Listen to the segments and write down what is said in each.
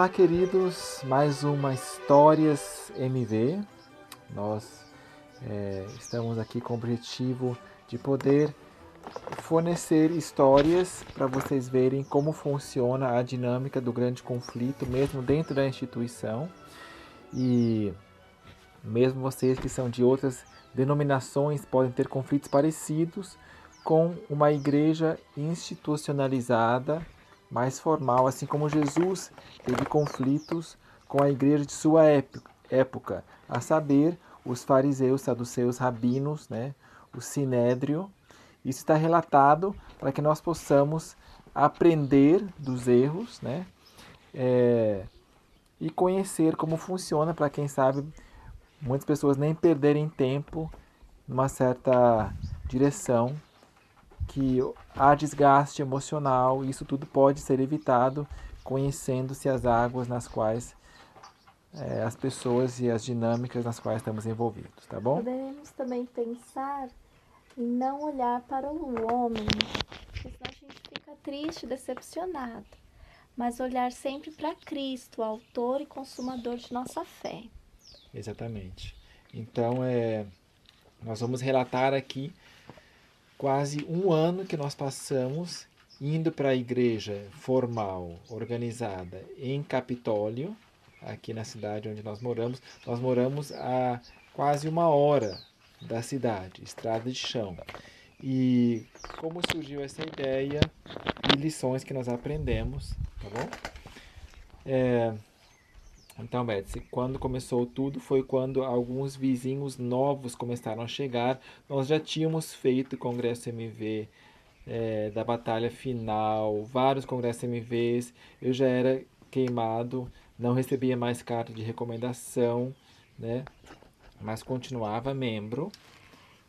Olá, queridos, mais uma Histórias MV. Nós estamos aqui com o objetivo de poder fornecer histórias para vocês verem como funciona a dinâmica do grande conflito, mesmo dentro da instituição. E mesmo vocês que são de outras denominações podem ter conflitos parecidos com uma igreja institucionalizada, mais formal, assim como Jesus teve conflitos com a igreja de sua época, a saber, os fariseus, saduceus, rabinos, né, o sinédrio. Isso está relatado para que nós possamos aprender dos erros, né, e conhecer como funciona, para quem sabe muitas pessoas nem perderem tempo numa certa direção que há desgaste emocional. Isso tudo pode ser evitado conhecendo-se as águas nas quais as pessoas e as dinâmicas nas quais estamos envolvidos, tá bom? Poderemos também pensar em não olhar para o homem, porque senão a gente fica triste, decepcionado, mas olhar sempre para Cristo, o autor e consumador de nossa fé. Exatamente. Então, nós vamos relatar aqui quase um ano que nós passamos indo para a igreja formal, organizada em Capitólio, aqui na cidade onde nós moramos. Nós moramos a quase uma hora da cidade, estrada de chão. E como surgiu essa ideia e lições que nós aprendemos, tá bom? Então, Betsy, quando começou tudo foi quando alguns vizinhos novos começaram a chegar. Nós já tínhamos feito o Congresso MV da Batalha Final, vários Congressos MVs. Eu já era queimado, não recebia mais carta de recomendação, né? Mas continuava membro.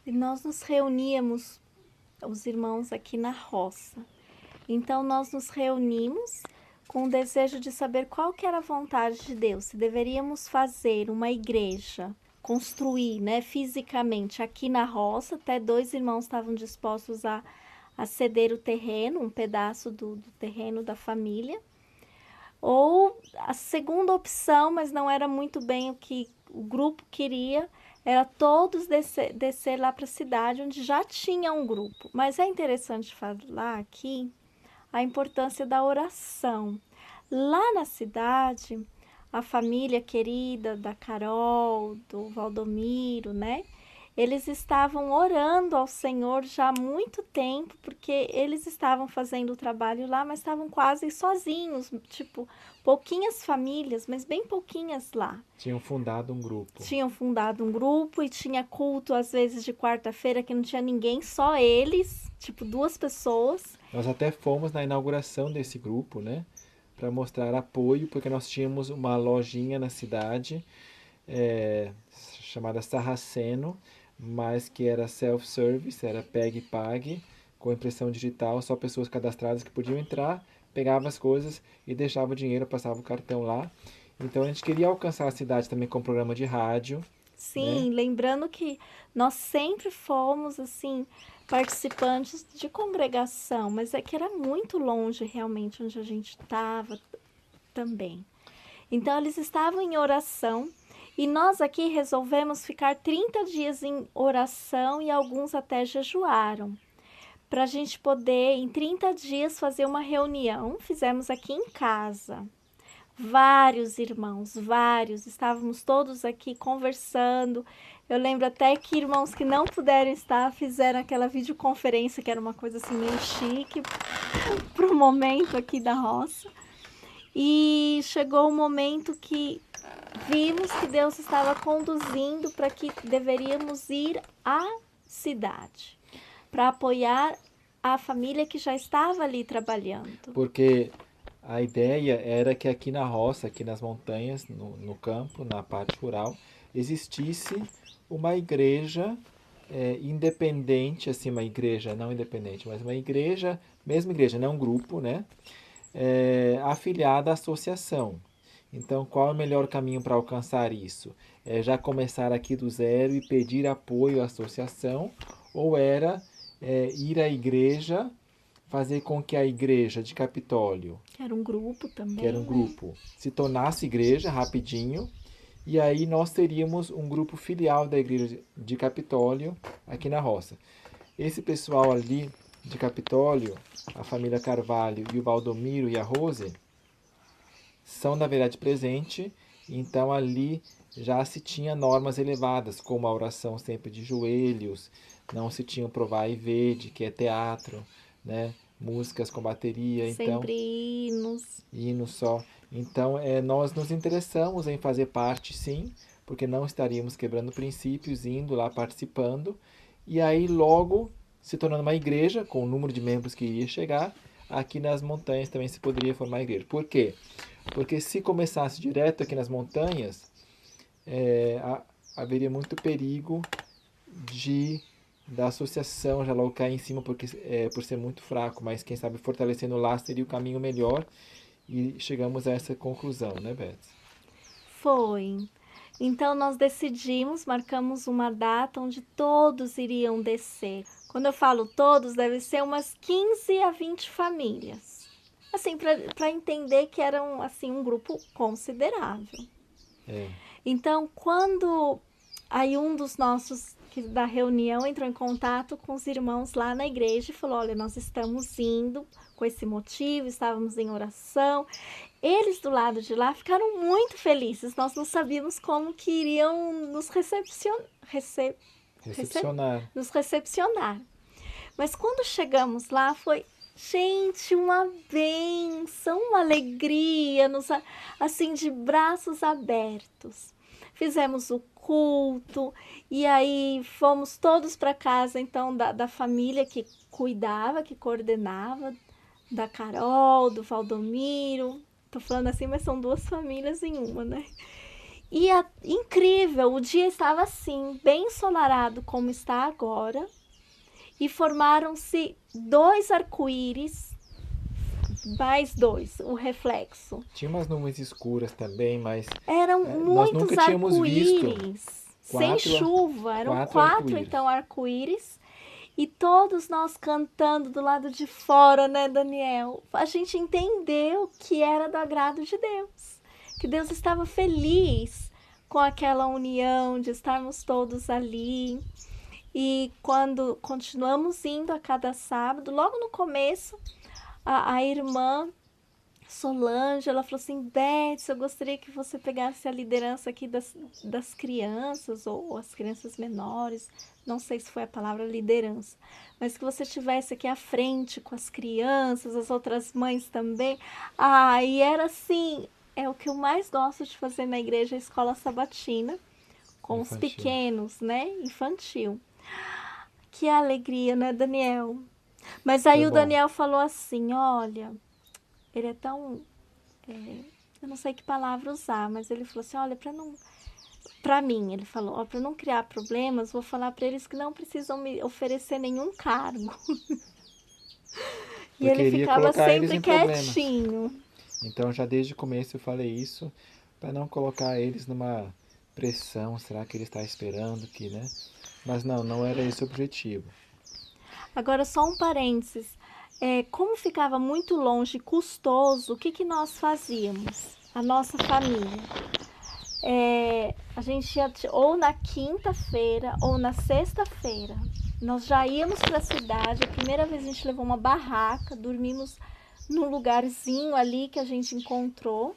E nós nos reuníamos, os irmãos aqui na roça. Então nós nos reunimos com o desejo de saber qual que era a vontade de Deus, se deveríamos fazer uma igreja, construir, né, fisicamente aqui na roça. Até 2 irmãos estavam dispostos a ceder o terreno, um pedaço do terreno da família. Ou a segunda opção, mas não era muito bem o que o grupo queria, era todos descer lá para a cidade, onde já tinha um grupo. Mas é interessante falar aqui a importância da oração. Lá na cidade, a família querida da Carol, do Valdomiro, né? Eles estavam orando ao Senhor já há muito tempo, porque eles estavam fazendo o trabalho lá, mas estavam quase sozinhos, tipo, pouquinhas famílias, mas bem pouquinhas lá. Tinham fundado um grupo. Tinham fundado um grupo e tinha culto, às vezes, de quarta-feira, que não tinha ninguém, só eles, tipo, 2 pessoas. Nós até fomos na inauguração desse grupo, né? Para mostrar apoio, porque nós tínhamos uma lojinha na cidade chamada Sarraceno, mas que era self-service, era pegue e pague, com impressão digital, só pessoas cadastradas que podiam entrar, pegavam as coisas e deixavam o dinheiro, passava o cartão lá. Então a gente queria alcançar a cidade também com um programa de rádio. Sim, lembrando que nós sempre fomos, assim, participantes de congregação, mas é que era muito longe realmente onde a gente estava também. Então eles estavam em oração e nós aqui resolvemos ficar 30 dias em oração e alguns até jejuaram. Para a gente poder, em 30 dias, fazer uma reunião. Fizemos aqui em casa. Vários irmãos, vários. Estávamos todos aqui conversando. Eu lembro até que irmãos que não puderam estar fizeram aquela videoconferência, que era uma coisa assim meio chique para o momento aqui da roça. E chegou o momento que vimos que Deus estava conduzindo para que deveríamos ir à cidade para apoiar a família que já estava ali trabalhando. Porque a ideia era que aqui na roça, aqui nas montanhas, no campo, na parte rural, existisse uma igreja independente, assim, uma igreja não independente, mas uma igreja, mesma igreja, não um grupo, né? Afiliada à associação. Então, qual é o melhor caminho para alcançar isso? É já começar aqui do zero e pedir apoio à associação, ou era ir à igreja, fazer com que a igreja de Capitólio, Que era um grupo também. que era um grupo, se tornasse igreja rapidinho, e aí nós teríamos um grupo filial da igreja de Capitólio aqui na roça. Esse pessoal ali de Capitólio, a família Carvalho e o Valdomiro e a Rose, são na verdade presente, então ali já se tinha normas elevadas, como a oração sempre de joelhos, não se tinha o provar e vede, que é teatro, né? Músicas com bateria, então Sempre hinos. hino só. Então, nós nos interessamos em fazer parte, sim, porque não estaríamos quebrando princípios, indo lá participando, e aí logo se tornando uma igreja, com o número de membros que iria chegar, aqui nas montanhas também se poderia formar igreja. Por quê? Porque se começasse direto aqui nas montanhas, haveria muito perigo da associação já logo cair em cima, porque, por ser muito fraco, mas quem sabe fortalecendo lá seria o caminho melhor. E chegamos a essa conclusão, né, Beth? Foi. Então nós decidimos, marcamos uma data onde todos iriam descer. Quando eu falo todos, deve ser umas 15 a 20 famílias. Assim, para entender que era um grupo considerável. É. Então, quando aí um dos nossos da reunião entrou em contato com os irmãos lá na igreja e falou: olha, nós estamos indo com esse motivo, estávamos em oração. Eles do lado de lá ficaram muito felizes. Nós não sabíamos como que iriam nos nos recepcionar. Mas quando chegamos lá, foi, gente, uma bênção, uma alegria, assim, de braços abertos. Fizemos o culto e aí fomos todos para casa, então, da família que cuidava, que coordenava, da Carol, do Valdomiro. Tô falando assim, mas são duas famílias em uma, né? E incrível, o dia estava assim, bem ensolarado como está agora, e formaram-se 2 arco-íris, mais 2, o reflexo. Tinha umas nuvens escuras também, mas eram nós muitos nunca tínhamos visto arco-íris, sem chuva, eram 4 arco-íris. então arco-íris, e todos nós cantando do lado de fora, né, Daniel? A gente entendeu que era do agrado de Deus, que Deus estava feliz com aquela união de estarmos todos ali. E quando continuamos indo a cada sábado, logo no começo, a irmã Solange, ela falou assim: Beth, eu gostaria que você pegasse a liderança aqui das crianças, ou as crianças menores, não sei se foi a palavra liderança, mas que você estivesse aqui à frente com as crianças, as outras mães também. E era assim, é o que eu mais gosto de fazer na igreja, a escola sabatina, com Infantil. os pequenos, né, infantil. Que alegria, né, Daniel? Mas aí Foi o bom. Daniel falou assim: olha, ele é tão. Eu não sei que palavra usar, mas ele falou assim: olha, para mim, ele falou: ó, para não criar problemas, vou falar para eles que não precisam me oferecer nenhum cargo. E Porque ele iria ficava colocar eles sempre em problemas. quietinho. Então, já desde o começo eu falei isso, para não colocar eles numa pressão. Será que ele está esperando que, né? Mas não era esse o objetivo. Agora, só um parênteses. Como ficava muito longe e custoso, o que nós fazíamos? A nossa família. A gente ia ou na quinta-feira ou na sexta-feira. Nós já íamos para a cidade. A primeira vez a gente levou uma barraca, dormimos num lugarzinho ali que a gente encontrou.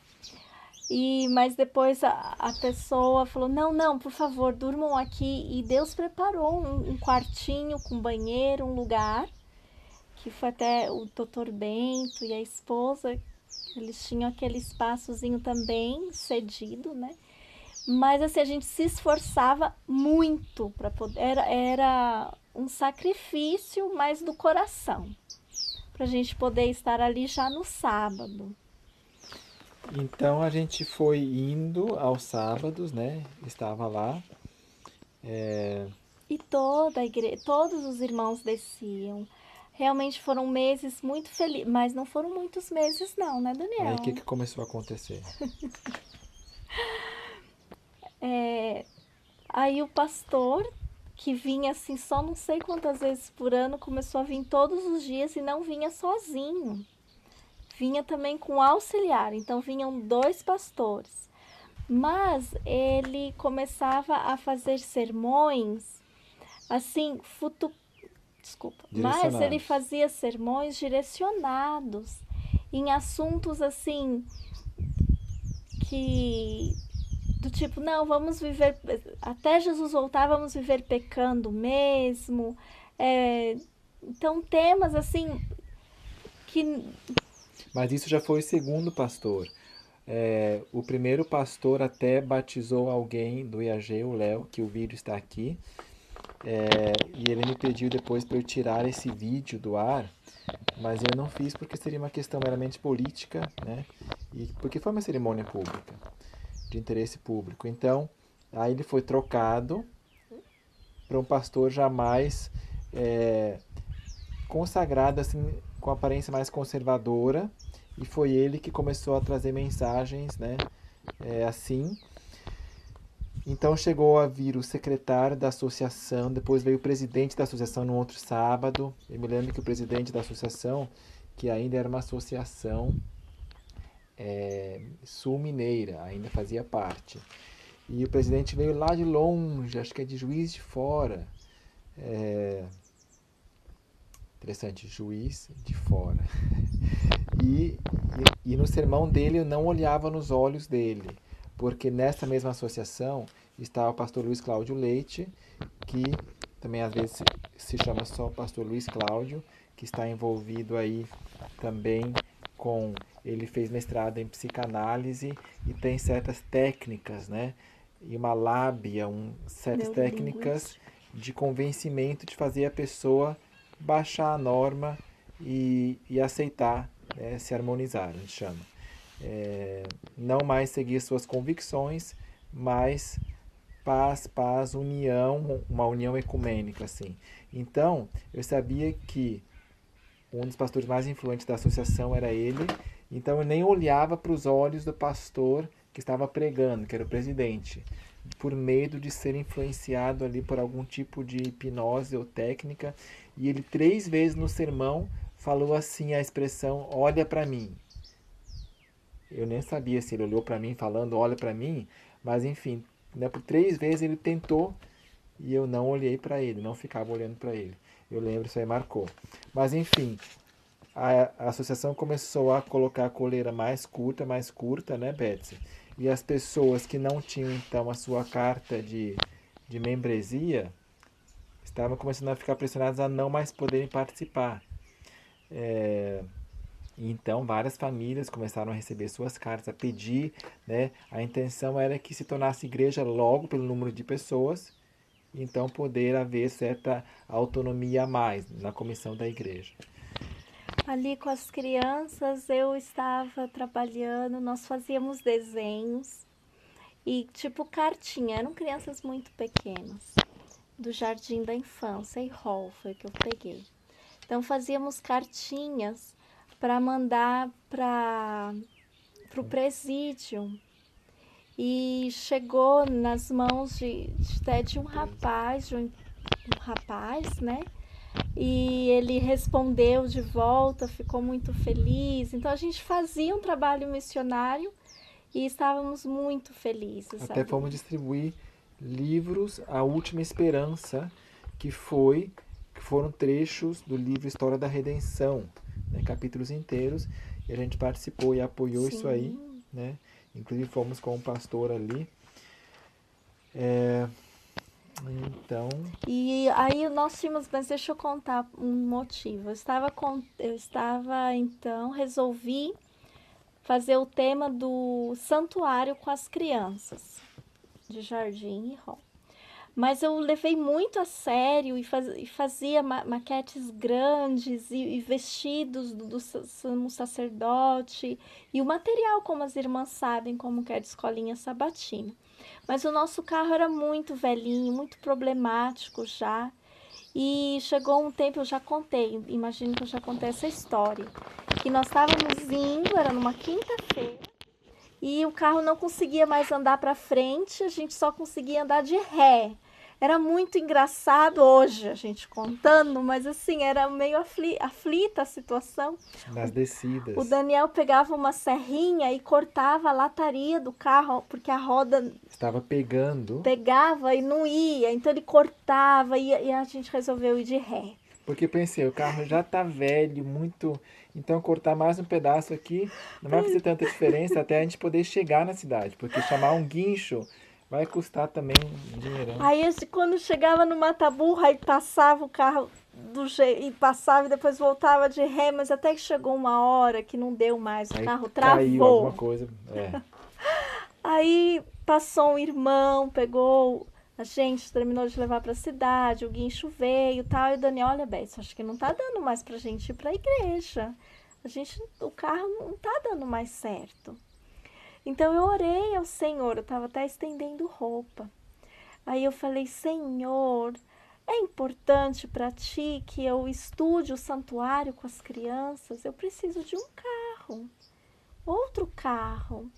Mas depois a pessoa falou: não, por favor, durmam aqui. E Deus preparou um quartinho com banheiro, um lugar, que foi até o Dr. Bento e a esposa. Eles tinham aquele espaçozinho também cedido, né? Mas assim, a gente se esforçava muito para poder. Era um sacrifício, mas do coração, para a gente poder estar ali já no sábado. Então a gente foi indo aos sábados, né? Estava lá. E toda a igreja, todos os irmãos desciam. Realmente foram meses muito felizes, mas não foram muitos meses não, né, Daniel? Aí o que começou a acontecer? Aí o pastor que vinha assim só não sei quantas vezes por ano, começou a vir todos os dias e não vinha sozinho. Vinha também com auxiliar, então vinham 2 pastores. Mas ele começava a fazer sermões assim, mas ele Direcionados. fazia sermões direcionados em assuntos assim que do tipo, não, vamos viver até Jesus voltar, vamos viver pecando mesmo. Então temas assim que Mas isso já foi o segundo pastor. O primeiro pastor até batizou alguém do IAG, o Léo, que o vídeo está aqui. E ele me pediu depois para eu tirar esse vídeo do ar, mas eu não fiz porque seria uma questão meramente política, né? E porque foi uma cerimônia pública, de interesse público. Então, aí ele foi trocado para um pastor jamais consagrado, assim, com aparência mais conservadora, e foi ele que começou a trazer mensagens, né? Assim. Então chegou a vir o secretário da associação, depois veio o presidente da associação no outro sábado. Eu me lembro que o presidente da associação, que ainda era uma associação sul-mineira, ainda fazia parte. E o presidente veio lá de longe, acho que é de Juiz de Fora. Interessante, Juiz de Fora. E no sermão dele eu não olhava nos olhos dele, porque nessa mesma associação está o pastor Luiz Cláudio Leite, que também às vezes se chama só pastor Luiz Cláudio, que está envolvido aí também com... Ele fez mestrado em psicanálise e tem certas técnicas, né? E uma lábia, certas técnicas de convencimento de fazer a pessoa baixar a norma e aceitar, né? Se harmonizar, a gente chama. Não mais seguir suas convicções, mas paz, união, uma união ecumênica, assim. Então, eu sabia que um dos pastores mais influentes da associação era ele, então eu nem olhava para os olhos do pastor que estava pregando, que era o presidente, por medo de ser influenciado ali por algum tipo de hipnose ou técnica. E ele 3 vezes no sermão falou assim a expressão, olha para mim. Eu nem sabia se ele olhou para mim falando, olha para mim, mas enfim, né, por 3 vezes ele tentou e eu não olhei para ele, não ficava olhando para ele. Eu lembro, isso aí marcou. Mas enfim, a associação começou a colocar a coleira mais curta, né, Betsy? E as pessoas que não tinham então a sua carta de membresia estavam começando a ficar pressionadas a não mais poderem participar. Então, várias famílias começaram a receber suas cartas, a pedir, né? A intenção era que se tornasse igreja logo pelo número de pessoas, então poder haver certa autonomia a mais na comissão da igreja. Ali com as crianças eu estava trabalhando, nós fazíamos desenhos e tipo cartinha, eram crianças muito pequenas, do jardim da infância, e rol foi que eu peguei. Então fazíamos cartinhas para mandar para o presídio. E chegou nas mãos até de um rapaz, né? E ele respondeu de volta, ficou muito feliz. Então a gente fazia um trabalho missionário e estávamos muito felizes. Até fomos distribuir livros A Última Esperança, que foram trechos do livro História da Redenção, né, capítulos inteiros, e a gente participou e apoiou isso aí, né? Inclusive fomos com um pastor ali. Então... E aí nós tínhamos, mas deixa eu contar um motivo. Eu estava então, resolvi fazer o tema do santuário com as crianças, de jardim e rol. Mas eu levei muito a sério e fazia maquetes grandes e vestidos do sumo sacerdote e o material, como as irmãs sabem, como que é de escolinha sabatina. Mas o nosso carro era muito velhinho, muito problemático já. E chegou um tempo, eu já contei, imagino que eu já contei essa história, que nós estávamos indo, era numa quinta-feira, e o carro não conseguia mais andar para frente, a gente só conseguia andar de ré. Era muito engraçado hoje a gente contando, mas assim, era meio aflita a situação. Nas O descidas. Daniel pegava uma serrinha e cortava a lataria do carro, porque a roda Estava pegando. pegava e não ia. Então ele cortava e a gente resolveu ir de ré. Porque pensei, o carro já tá velho, muito. Então cortar mais um pedaço aqui não vai fazer tanta diferença até a gente poder chegar na cidade. Porque chamar um guincho vai custar também um dinheirão. Aí quando chegava no Mataburra, aí passava o carro e passava e depois voltava de ré, mas até que chegou uma hora que não deu mais, o Aí carro caiu alguma travou. coisa. É. Aí passou um irmão, pegou a gente, terminou de levar para a cidade, o guincho veio e tal, e o Daniel, olha, Beth, acho que não tá dando mais pra gente ir pra igreja. O carro não tá dando mais certo. Então eu orei ao Senhor, eu tava até estendendo roupa. Aí eu falei, Senhor, é importante para ti que eu estude o santuário com as crianças? Eu preciso de um carro, outro carro.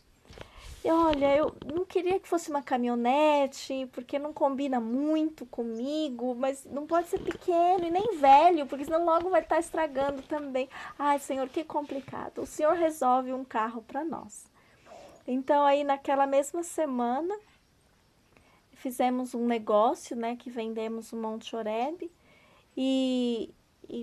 E olha, eu não queria que fosse uma caminhonete, porque não combina muito comigo, mas não pode ser pequeno e nem velho, porque senão logo vai estar estragando também. Ai, Senhor, que complicado. O Senhor resolve um carro para nós. Então aí naquela mesma semana fizemos um negócio, né, que vendemos o Monte Oreb e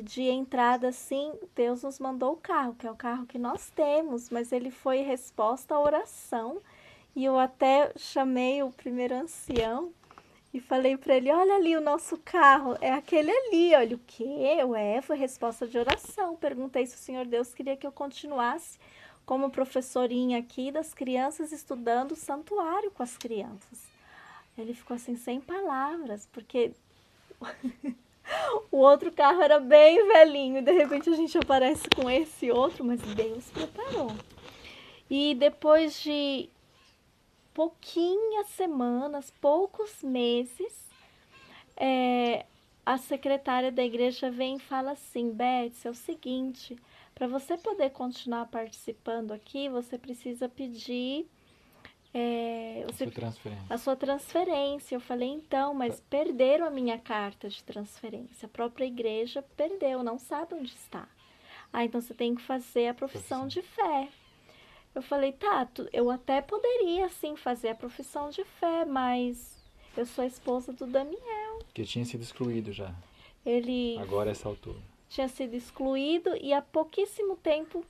de entrada, assim, Deus nos mandou o carro, que é o carro que nós temos, mas ele foi resposta à oração. E eu até chamei o primeiro ancião e falei para ele, olha ali o nosso carro, é aquele ali. Olha, o quê? Ué, foi resposta de oração. Perguntei se o Senhor Deus queria que eu continuasse como professorinha aqui das crianças, estudando o santuário com as crianças. Ele ficou assim, sem palavras, porque o outro carro era bem velhinho. De repente a gente aparece com esse outro, mas Deus preparou. E depois de pouquinhas semanas, poucos meses, a secretária da igreja vem e fala assim, Beth, é o seguinte, para você poder continuar participando aqui, você precisa pedir a sua transferência. Eu falei, então, mas perderam a minha carta de transferência. A própria igreja perdeu, não sabe onde está. Ah, então você tem que fazer a profissão de fé. Eu falei, tá, eu até poderia sim fazer a profissão de fé, mas eu sou a esposa do Daniel. Que tinha sido excluído já. Ele Agora essa altura. tinha sido excluído e há pouquíssimo tempo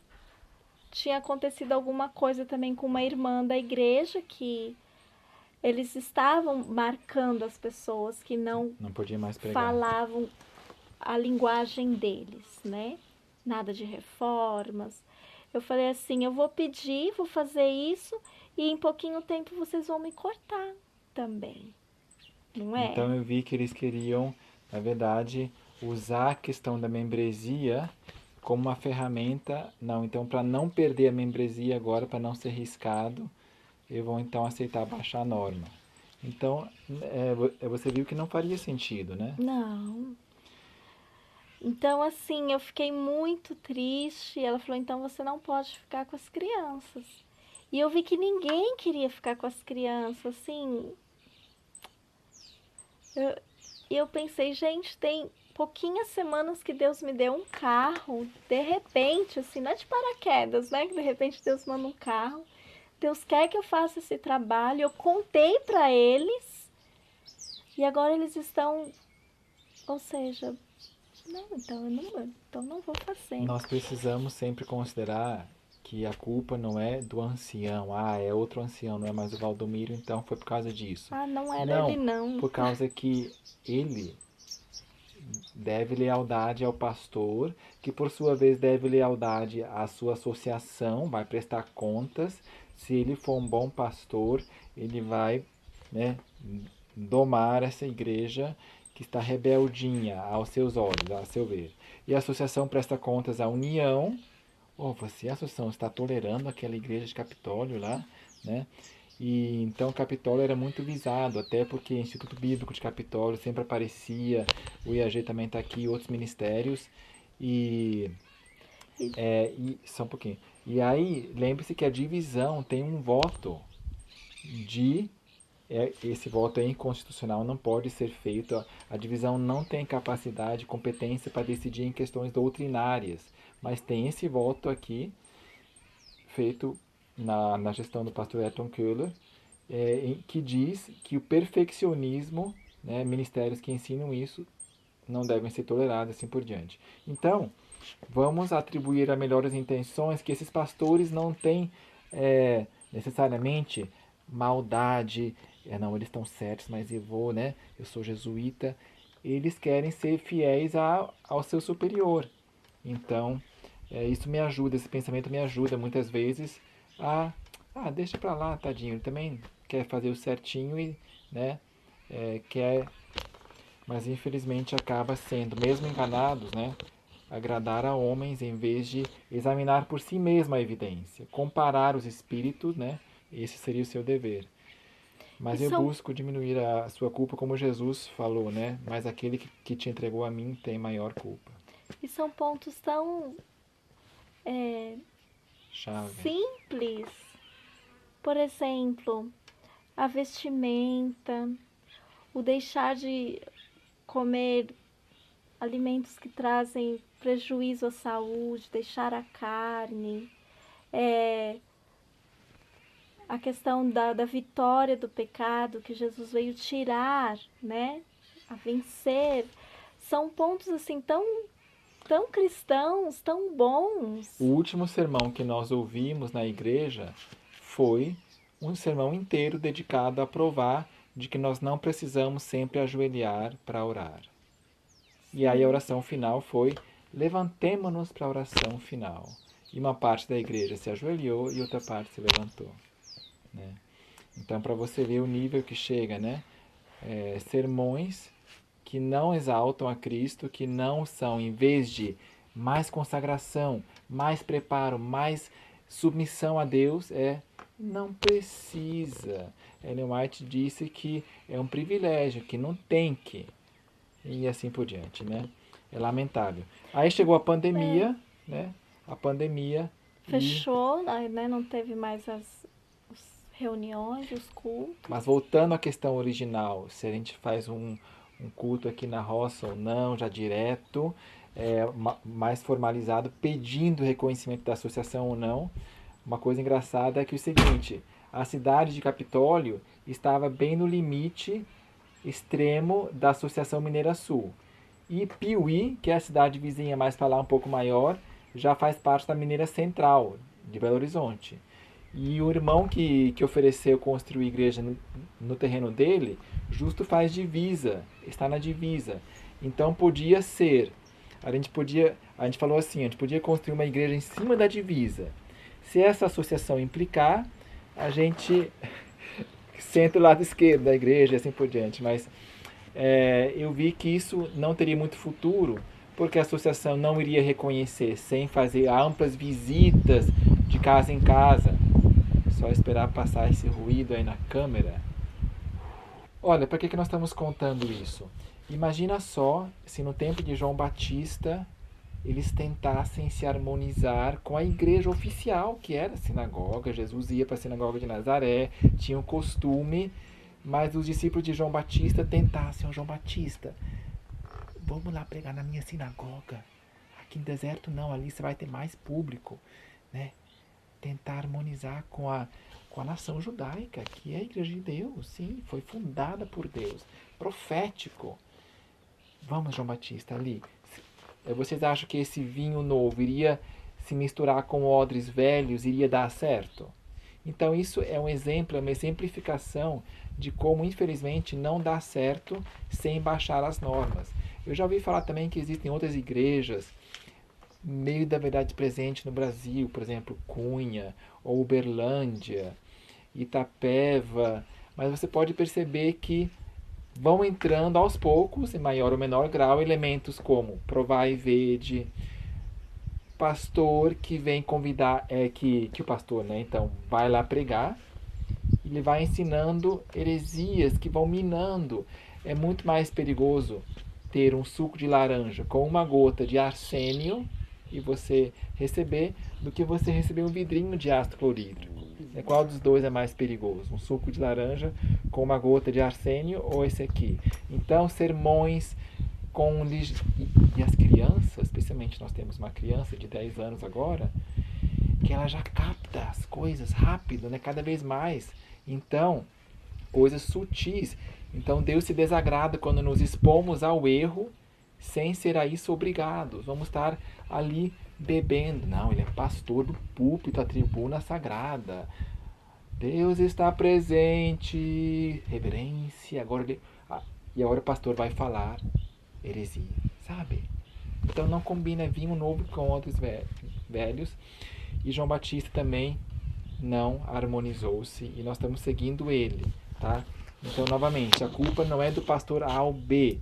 tinha acontecido alguma coisa também com uma irmã da igreja que eles estavam marcando as pessoas que não podia mais pregar. falavam a linguagem deles, né? Nada de reformas. Eu falei assim, eu vou pedir, vou fazer isso e em pouquinho tempo vocês vão me cortar também. Não é? Então eu vi que eles queriam, na verdade, usar a questão da membresia como uma ferramenta. Não, então para não perder a membresia agora, para não ser riscado, eu vou então aceitar baixar a norma. Então, você viu que não faria sentido, né? Não. Então, assim, eu fiquei muito triste. Ela falou, então você não pode ficar com as crianças. E eu vi que ninguém queria ficar com as crianças, assim. Eu pensei, gente, tem pouquinhas semanas que Deus me deu um carro. De repente, assim, não é de paraquedas, né? Que de repente Deus manda um carro. Deus quer que eu faça esse trabalho. Eu contei para eles. E agora eles estão... Ou seja, não, então não vou fazer. Nós precisamos sempre considerar que a culpa não é do ancião. Ah, é outro ancião, não é mais o Valdomiro, então foi por causa disso. Ah, não era ele não. Por causa que ele deve lealdade ao pastor, que por sua vez deve lealdade à sua associação, vai prestar contas. Se ele for um bom pastor, ele vai, né, domar essa igreja que está rebeldinha aos seus olhos, a seu ver. E a associação presta contas à união. Oh, você, a associação, está tolerando aquela igreja de Capitólio lá, né? E então Capitólio era muito visado, até porque o Instituto Bíblico de Capitólio sempre aparecia, o IAG também está aqui, outros ministérios, e só um pouquinho. E aí, lembre-se que a divisão tem um voto de esse voto é inconstitucional, não pode ser feito. A divisão não tem capacidade, competência para decidir em questões doutrinárias, mas tem esse voto aqui, feito na gestão do pastor Ayrton Köhler, que diz que o perfeccionismo, né, ministérios que ensinam isso, não devem ser tolerados, assim por diante. Então, vamos atribuir a melhores intenções que esses pastores não têm necessariamente maldade. Não, eles estão certos, mas eu vou, né? Eu sou jesuíta. Eles querem ser fiéis ao seu superior. Então, isso me ajuda, esse pensamento me ajuda muitas vezes a... deixa pra lá, tadinho. Ele também quer fazer o certinho e, né? Quer... Mas infelizmente acaba sendo, mesmo enganados, né? Agradar a homens em vez de examinar por si mesmo a evidência, comparar os espíritos, né? Esse seria o seu dever. Mas eu busco diminuir a sua culpa, como Jesus falou, né? Mas aquele que te entregou a mim tem maior culpa. E são pontos tão simples. Por exemplo, a vestimenta, o deixar de comer alimentos que trazem prejuízo à saúde, deixar a carne, a questão da vitória do pecado que Jesus veio tirar, né? A vencer. São pontos assim tão cristãos, tão bons. O último sermão que nós ouvimos na igreja foi um sermão inteiro dedicado a provar de que nós não precisamos sempre ajoelhar para orar. E aí a oração final foi: levantemo-nos para a oração final. E uma parte da igreja se ajoelhou e outra parte se levantou. Né? Então, para você ver o nível que chega, né? Sermões que não exaltam a Cristo, que não são, em vez de mais consagração, mais preparo, mais submissão a Deus, não precisa. Ellen White disse que é um privilégio, que não tem que. E assim por diante, né? É lamentável. Aí chegou a pandemia, né? A pandemia... Fechou, né? Não teve mais as reuniões, os cultos. Mas voltando à questão original, se a gente faz um culto aqui na roça ou não, já direto, mais formalizado, pedindo reconhecimento da associação ou não, uma coisa engraçada é que é o seguinte: a cidade de Capitólio estava bem no limite extremo da Associação Mineira Sul. E Piuí, que é a cidade vizinha mais para lá, um pouco maior, já faz parte da Mineira Central, de Belo Horizonte. E o irmão que ofereceu construir igreja no terreno dele, justo faz divisa, está na divisa. Então podia ser, a gente falou assim, a gente podia construir uma igreja em cima da divisa. Se essa associação implicar, a gente senta o lado esquerdo da igreja e assim por diante. Mas eu vi que isso não teria muito futuro, porque a associação não iria reconhecer sem fazer amplas visitas de casa em casa. Só esperar passar esse ruído aí na câmera. Olha, para que nós estamos contando isso? Imagina só se no tempo de João Batista eles tentassem se harmonizar com a igreja oficial, que era a sinagoga. Jesus ia para a sinagoga de Nazaré, tinha um costume, mas os discípulos de João Batista tentassem: João Batista, vamos lá pregar na minha sinagoga. Aqui no deserto não, ali você vai ter mais público, né? Tentar harmonizar com a nação judaica, que é a igreja de Deus, sim, foi fundada por Deus, profético. Vamos, João Batista, ali. Vocês acham que esse vinho novo iria se misturar com odres velhos, iria dar certo? Então isso é um exemplo, é uma exemplificação de como, infelizmente, não dá certo sem baixar as normas. Eu já ouvi falar também que existem outras igrejas meio da verdade presente no Brasil, por exemplo, Cunha, ou Uberlândia, Itapeva, mas você pode perceber que vão entrando aos poucos, em maior ou menor grau, elementos como Provai e Vede, pastor que vem convidar, que o pastor, né, então, vai lá pregar, e ele vai ensinando heresias que vão minando. É muito mais perigoso ter um suco de laranja com uma gota de arsênio e você receber, do que você receber um vidrinho de ácido clorídrico. Qual dos dois é mais perigoso? Um suco de laranja com uma gota de arsênio ou esse aqui? Então, sermões com... E as crianças, especialmente nós temos uma criança de 10 anos agora, que ela já capta as coisas rápido, né? Cada vez mais. Então, coisas sutis. Então, Deus se desagrada quando nos expomos ao erro sem ser a isso obrigados. Vamos estar ali bebendo. Não, ele é pastor do púlpito, a tribuna sagrada. Deus está presente. Reverência. E agora o pastor vai falar heresia, sabe? Então não combina vinho novo com outros velhos. E João Batista também não harmonizou-se. E nós estamos seguindo ele, tá? Então, novamente, a culpa não é do pastor A ou B.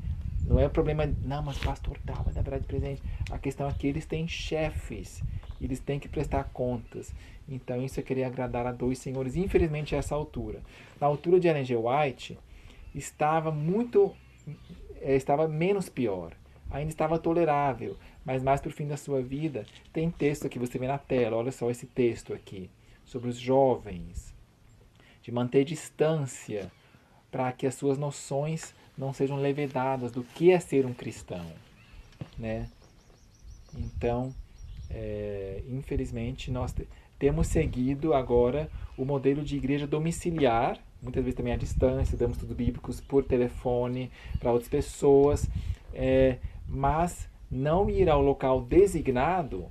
Não é problema, não, mas o pastor tal é da verdade presente. A questão é que eles têm chefes. Eles têm que prestar contas. Então, isso é querer agradar a dois senhores. Infelizmente, a essa altura. Na altura de Ellen G. White, estava menos pior. Ainda estava tolerável. Mas mais para o fim da sua vida, tem texto aqui, você vê na tela. Olha só esse texto aqui. Sobre os jovens. De manter distância para que as suas noções não sejam levedadas do que é ser um cristão, né? Então, infelizmente, nós temos seguido agora o modelo de igreja domiciliar, muitas vezes também à distância, damos estudos bíblicos por telefone para outras pessoas, mas não ir ao local designado,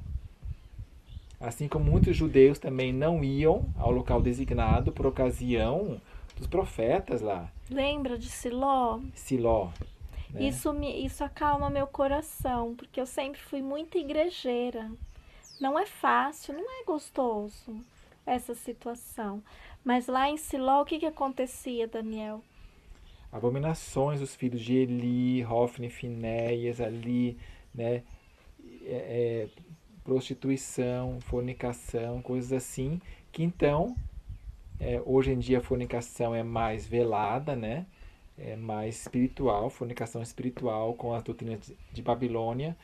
assim como muitos judeus também não iam ao local designado por ocasião dos profetas lá. Lembra de Siló? Siló. Né? Isso acalma meu coração, porque eu sempre fui muito igrejeira. Não é fácil, não é gostoso essa situação. Mas lá em Siló, o que acontecia, Daniel? Abominações dos filhos de Eli, Hofni, Finéias ali, né? Prostituição, fornicação, coisas assim, que então, hoje em dia a fornicação é mais velada, né? É mais espiritual, fornicação espiritual com as doutrinas de Babilônia,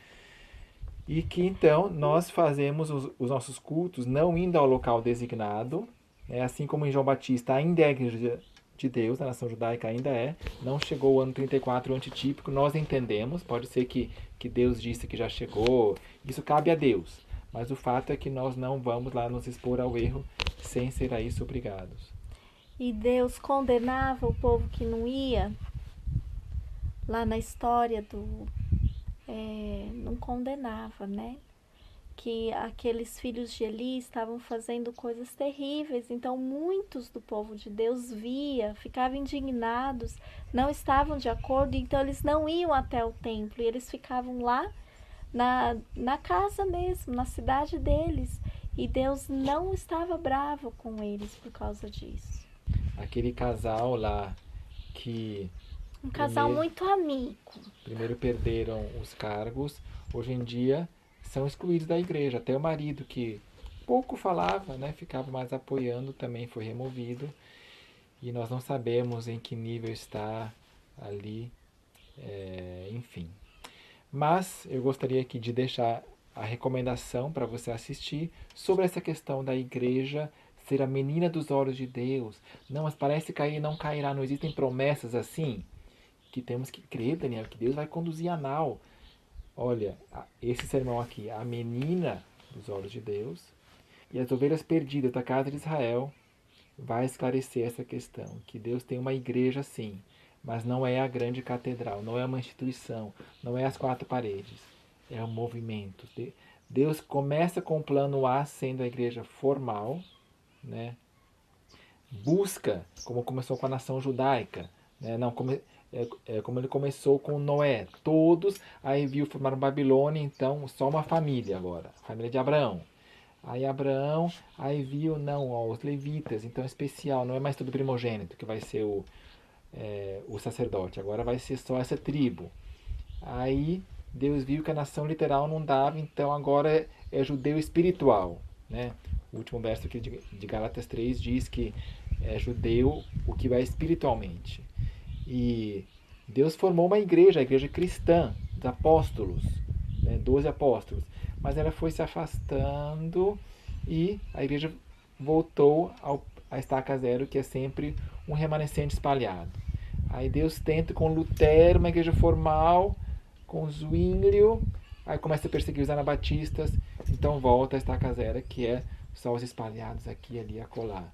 e que então nós fazemos os nossos cultos não indo ao local designado, né? Assim como em João Batista ainda é a igreja de Deus, na nação judaica ainda não chegou o ano 34 antitípico, nós entendemos, pode ser que Deus disse que já chegou, isso cabe a Deus, mas o fato é que nós não vamos lá nos expor ao erro sem ser a isso obrigados. E Deus condenava o povo que não ia? Lá na história não condenava, né? Que aqueles filhos de Eli estavam fazendo coisas terríveis. Então muitos do povo de Deus ficavam indignados, não estavam de acordo, então eles não iam até o templo. E eles ficavam lá na casa mesmo, na cidade deles. E Deus não estava bravo com eles por causa disso. Aquele casal lá que... Um casal muito amigo. Primeiro perderam os cargos, hoje em dia são excluídos da igreja. Até o marido, que pouco falava, né, ficava mais apoiando, também foi removido. E nós não sabemos em que nível está ali, enfim. Mas eu gostaria aqui de deixar a recomendação para você assistir sobre essa questão da igreja ser a menina dos olhos de Deus. Não, mas parece cair e não cairá. Não existem promessas assim? Que temos que crer, Daniel, que Deus vai conduzir a nau. Olha, esse sermão aqui, a menina dos olhos de Deus e as ovelhas perdidas da casa de Israel, vai esclarecer essa questão, que Deus tem uma igreja sim, mas não é a grande catedral, não é uma instituição, não é as quatro paredes, é um movimento. Deus começa com o plano A sendo a igreja formal, né? Busca, como começou com a nação judaica, né? Como ele começou com Noé, todos, aí viu formar Babilônia, então só uma família agora, a família de Abraão. Aí Abraão, aí viu, os levitas, então especial, não é mais todo primogênito que vai ser o sacerdote, agora vai ser só essa tribo. Aí Deus viu que a nação literal não dava, então agora é judeu espiritual, né? O último verso aqui de Gálatas 3 diz que é judeu o que vai espiritualmente. E Deus formou uma igreja, a igreja cristã, dos apóstolos, 12 apóstolos. Mas ela foi se afastando e a igreja voltou à estaca zero, que é sempre um remanescente espalhado. Aí Deus tenta com Lutero, uma igreja formal, com Zwinglio, aí começa a perseguir os anabatistas, então volta à estaca zero, que é só os espalhados aqui, ali, acolá.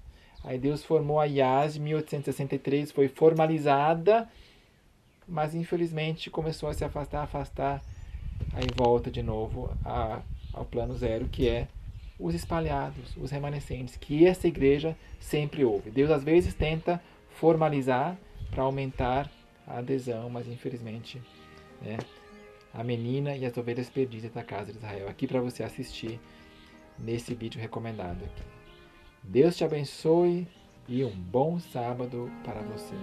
Aí Deus formou a IAS em 1863, foi formalizada, mas infelizmente começou a se afastar, aí volta de novo ao plano zero, que é os espalhados, os remanescentes, que essa igreja sempre houve. Deus às vezes tenta formalizar para aumentar a adesão, mas infelizmente, né, a menina e as ovelhas perdidas da casa de Israel. Aqui para você assistir nesse vídeo recomendado aqui. Deus te abençoe e um bom sábado para você.